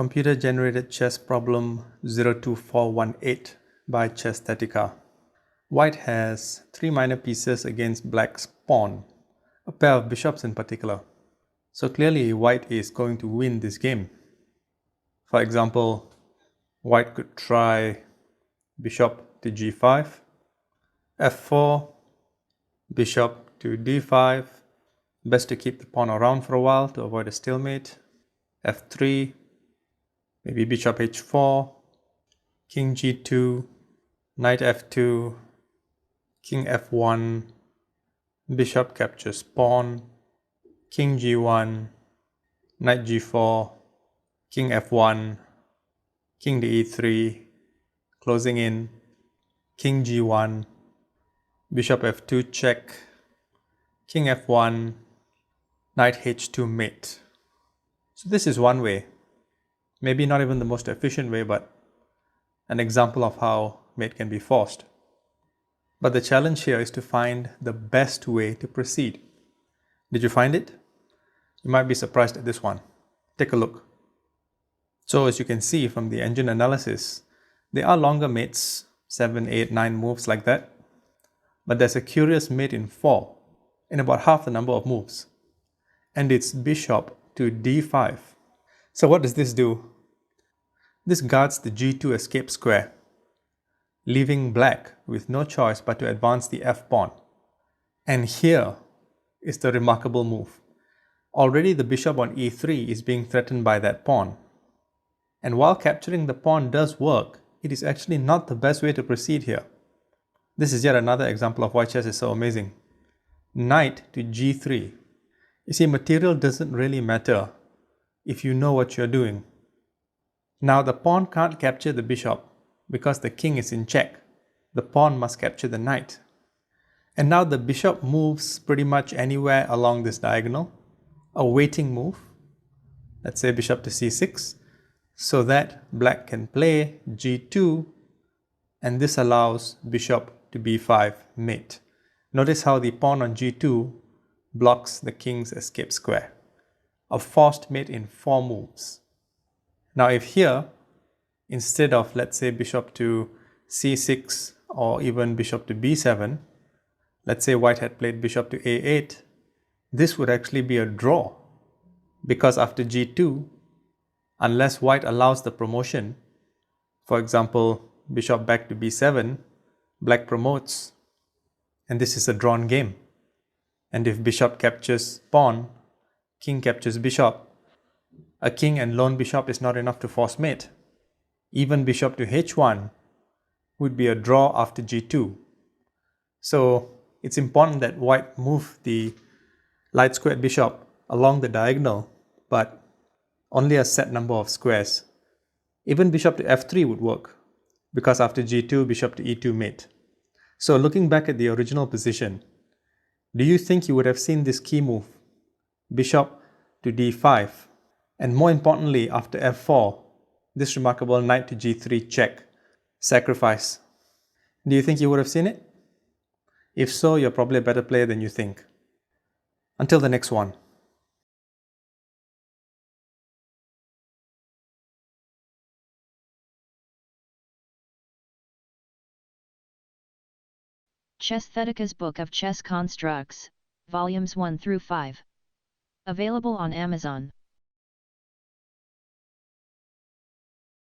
Computer-generated chess problem 02418 by Chesthetica. White has 3 minor pieces against black's pawn, a pair of bishops in particular. So clearly white is going to win this game. For example, white could try bishop to g5, f4, bishop to d5, best to keep the pawn around for a while to avoid a stalemate, f3, maybe bishop h4, king g2, knight f2, king f1, bishop captures pawn, king g1, knight g4, king f1, king to e3, closing in, king g1, bishop f2 check, king f1, knight h2 mate. So this is one way, maybe not even the most efficient way, but an example of how mate can be forced. But the challenge here is to find the best way to proceed. Did you find it? You might be surprised at this one. Take a look. So as you can see from the engine analysis, there are longer mates, 7, 8, 9 moves like that. But there's a curious mate in 4, in about half the number of moves. And it's bishop to d5. So what does this do? This guards the g2 escape square, leaving black with no choice but to advance the f-pawn. And here is the remarkable move. Already the bishop on e3 is being threatened by that pawn. And while capturing the pawn does work, it is actually not the best way to proceed here. This is yet another example of why chess is so amazing. Knight to g3. You see, material doesn't really matter if you know what you're doing. Now the pawn can't capture the bishop because the king is in check. The pawn must capture the knight. And now the bishop moves pretty much anywhere along this diagonal, a waiting move, let's say bishop to c6, so that black can play g2, and this allows bishop to b5 mate. Notice how the pawn on g2 blocks the king's escape square. A forced mate in 4 moves. Now if here, instead of let's say bishop to c6 or even bishop to b7, let's say white had played bishop to a8, this would actually be a draw, because after g2, unless white allows the promotion, for example bishop back to b7, black promotes, and this is a drawn game. And if bishop captures pawn, king captures bishop, a king and lone bishop is not enough to force mate. Even bishop to h1 would be a draw after g2. So it's important that white move the light squared bishop along the diagonal, but only a set number of squares. Even bishop to f3 would work, because after g2, bishop to e2 mate. So looking back at the original position, do you think you would have seen this key move, bishop to d5, and more importantly after f4, this remarkable knight to g3 check, sacrifice? Do you think you would have seen it? If so, you're probably a better player than you think. Until the next one. Chesthetica's Book of Chess Constructs, Volumes 1 through 5. Available on Amazon.